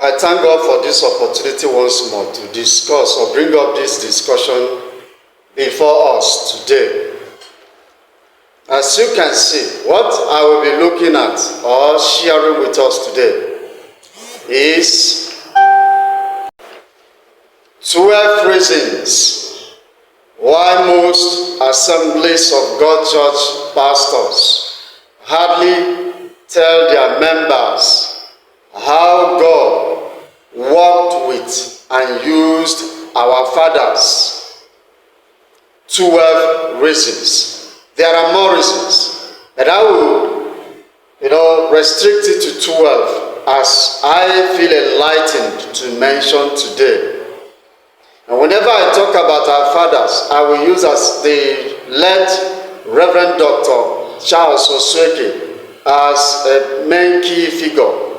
I thank God for this opportunity once more to discuss or bring up this discussion before us today. As you can see, what I will be looking at or sharing with us today is 12 reasons why most Assemblies of God Church pastors hardly tell their members how God worked with and used our fathers. 12 reasons. There are more reasons, but I will, restrict it to 12 as I feel enlightened to mention today. And whenever I talk about our fathers, I will use as the late Reverend Dr. Charles Osueke as a main key figure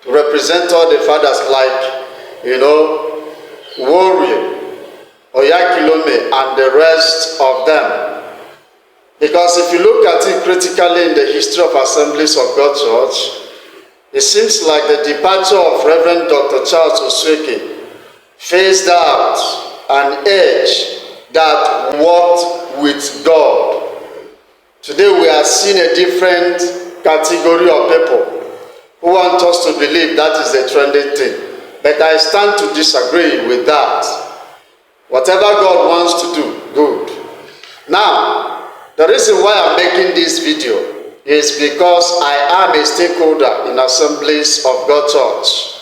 to represent all the fathers like, Warrior, Oyakilome, and the rest of them. Because if you look at it critically in the history of Assemblies of God Church, it seems like the departure of Reverend Dr. Charles Osueke phased out an age that walked with God. Today we are seeing a different category of people who want us to believe that is the trending thing. But I stand to disagree with that. Whatever God wants to do, good. Now, the reason why I'm making this video is because I am a stakeholder in Assemblies of God Church.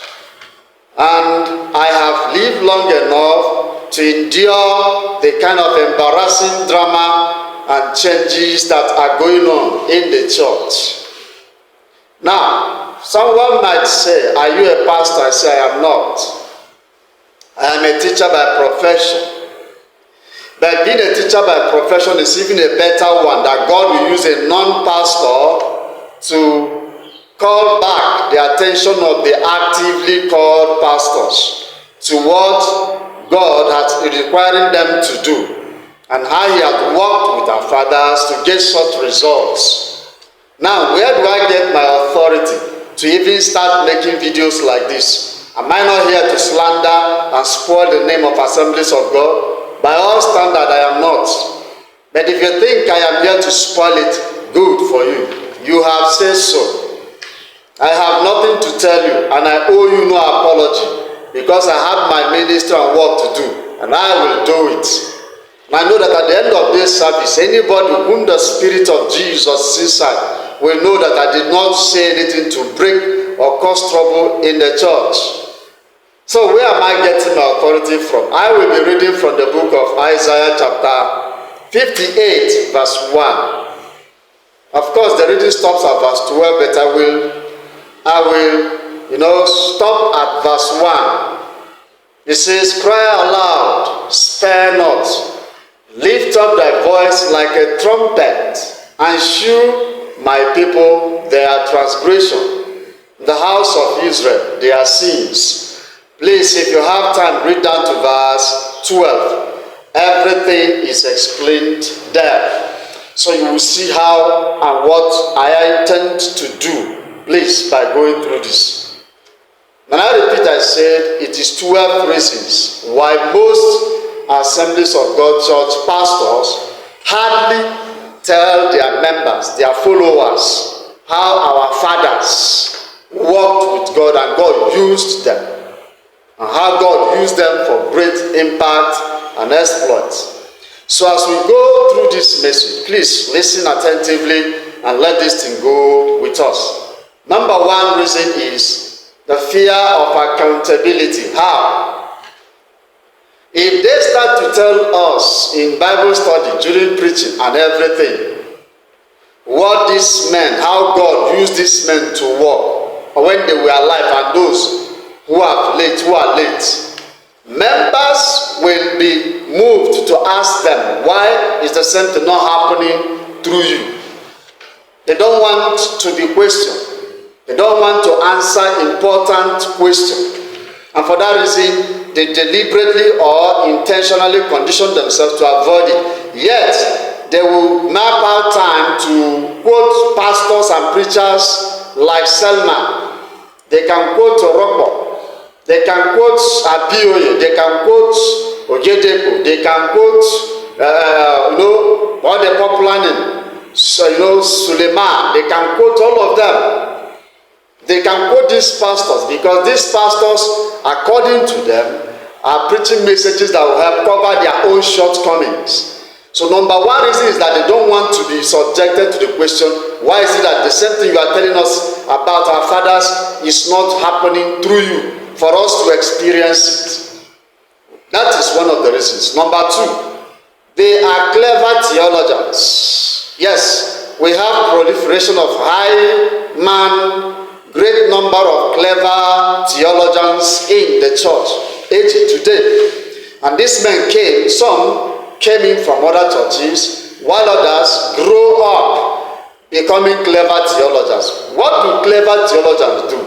And I have lived long enough to endure the kind of embarrassing drama and changes that are going on in the church. Now, someone might say, are you a pastor? I say, I am not. I am a teacher by profession. But being a teacher by profession is even a better one, that God will use a non-pastor to call back the attention of the actively called pastors to what God has requiring them to do and how He has worked with our fathers to get such results. Now, where do I get my authority to even start making videos like this? Am I not here to slander and spoil the name of Assemblies of God? By all standard, I am not. But if you think I am here to spoil it, good for you. You have said so. I have nothing to tell you, and I owe you no apology, because I have my ministry and work to do, and I will do it. And I know that at the end of this service, anybody whom the Spirit of Jesus is inside will know that I did not say anything to break or cause trouble in the church. So where am I getting my authority from? I will be reading from the book of Isaiah chapter 58 verse 1. Of course, the reading stops at verse 12, but I will stop at verse 1. It says, cry aloud, spare not, lift up thy voice like a trumpet, and shew my people their transgression, the house of Israel their sins. Please, if you have time, read down to verse 12. Everything is explained there. So you will see how and what I intend to do, please, by going through this. And I repeat, I said it is 12 reasons why most Assemblies of God Church pastors hardly tell their members, their followers, how our fathers walked with God and God used them, and how God used them for great impact and exploits. So as we go through this message, please listen attentively and let this thing go with us. Number one reason is the fear of accountability. How? If they start to tell us in Bible study, during preaching and everything, what these men, how God used these men to work, or when they were alive, and those who are late, members will be moved to ask them, why is the same thing not happening through you? They don't want to be questioned. They don't want to answer important questions. And for that reason, they deliberately or intentionally condition themselves to avoid it. Yet, they will map out time to quote pastors and preachers like Selma, They can quote Orokpo, they can quote Abioye, they can quote Oyedepo, they can quote, all the popular name, Suleiman, they can quote all of them. They can quote these pastors because these pastors, according to them, are preaching messages that will help cover their own shortcomings. So number one reason is that they don't want to be subjected to the question, why is it that the same thing you are telling us about our fathers is not happening through you for us to experience it? That is one of the reasons. Number two, they are clever theologians. Yes, we have proliferation of great number of clever theologians in the church age today. And these men came, some came in from other churches, while others grew up becoming clever theologians. What do clever theologians do?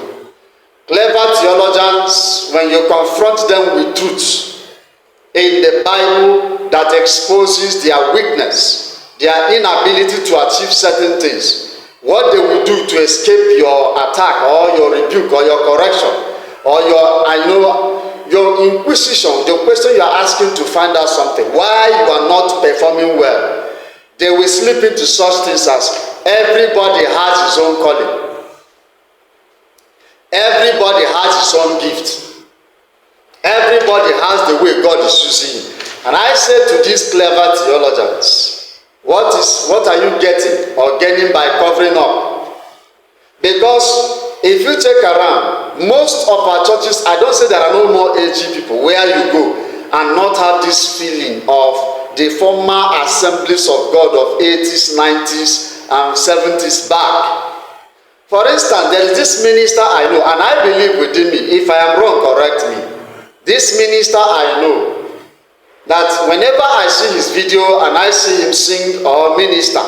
Clever theologians, when you confront them with truth in the Bible that exposes their weakness, their inability to achieve certain things, what they will do to escape your attack or your rebuke or your correction or your inquisition, the question you are asking to find out something, why you are not performing well, they will slip into such things as everybody has his own calling. Everybody has his own gift. Everybody has the way God is using him. And I say to these clever theologians, what are you getting or gaining by covering up? Because if you check around, most of our churches, I don't say there are no more AG people where you go and not have this feeling of the former assemblies of God of 80s, 90s, and 70s back. For instance, there is this minister I know, and I believe within me, if I am wrong, correct me. This minister I know, that whenever I see his video and I see him sing or minister,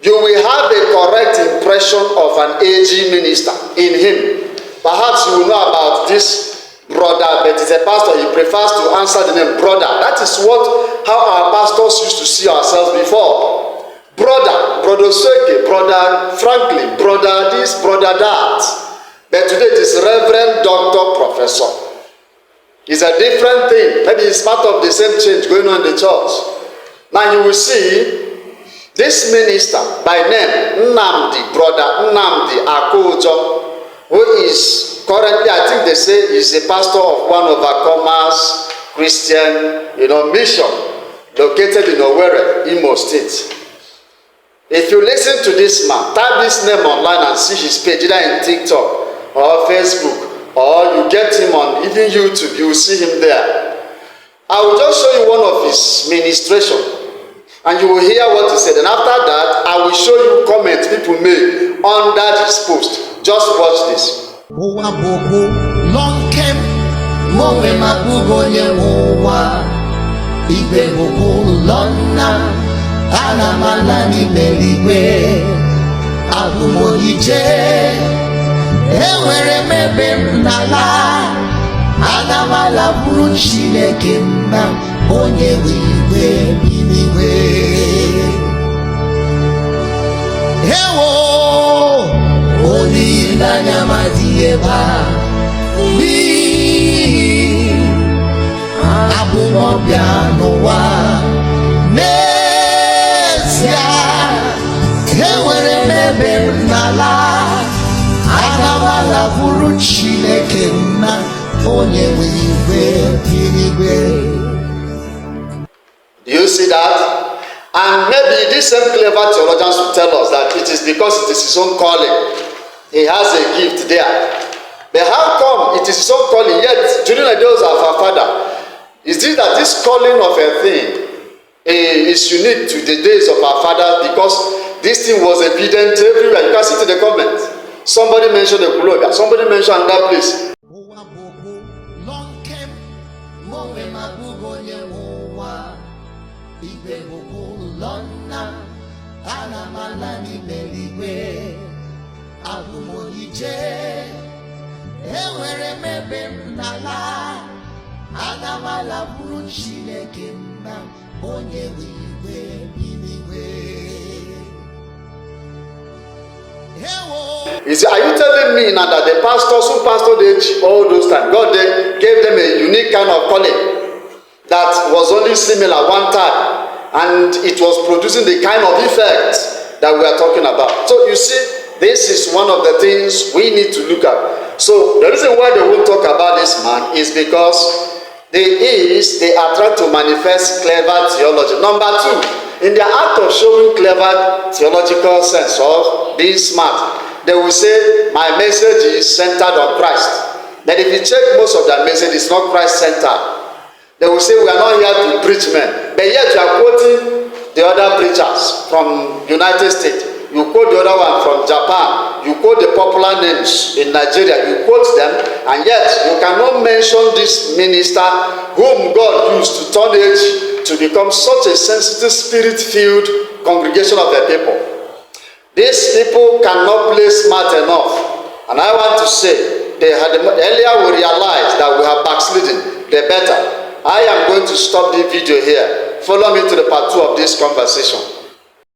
you will have a correct impression of an AG minister in him. Perhaps you will know about this brother, but he's a pastor. He prefers to answer the name brother. That is how our pastors used to see ourselves before. Brother Osueke, brother Franklin, brother this, brother that. But today it is Reverend Doctor Professor. It's a different thing. Maybe it's part of the same change going on in the church. Now you will see this minister by name brother Nnamdi Akojo, who is currently, I think they say, is a pastor of one of Akoma's Christian, mission located in Owerri, Imo State. If you listen to this man, type this name online and see his page, either in TikTok or Facebook, or you get him on even YouTube, you will see him there. I will just show you one of his ministration, and you will hear what he said. And after that, I will show you comments people made under his post. Just watch this. Enwere mebe m n'ala, aga m alaburu Chineke nna onye nwe igwe n'igwe. Ewo olileanya m adịghị ebe a, abụ m ọbịa n'ụwa. N'ezie, enwere mebe m n'ala, do you see that? And maybe these same clever theologians will tell us that it is because it is his own calling. He has a gift there. But how come it is his own calling, yet during the days of our father, is it that this calling of a thing is unique to the days of our father, because this thing was evident everywhere? You can see it in the comments. Somebody mentioned the Kuloga, somebody mentioned that place. Are you telling me now that the pastors who pastored all those times, God then gave them a unique kind of calling that was only similar one time, and it was producing the kind of effect that we are talking about? So you see, this is one of the things we need to look at. So the reason why they won't talk about this man is because they are trying to manifest clever theology. Number two, in their act of showing clever theological sense or being smart, they will say, my message is centered on Christ. Then if you check most of their message, it's not Christ-centered. They will say, we are not here to preach men. But yet you are quoting the other preachers from United States. You quote the other one from Japan. You quote the popular names in Nigeria. You quote them, and yet you cannot mention this minister whom God used to turn age to become such a sensitive, spirit-filled congregation of the people. These people cannot play smart enough. And I want to say, the earlier we realize that we have backslidden, the better. I am going to stop the video here. Follow me to the part 2 of this conversation.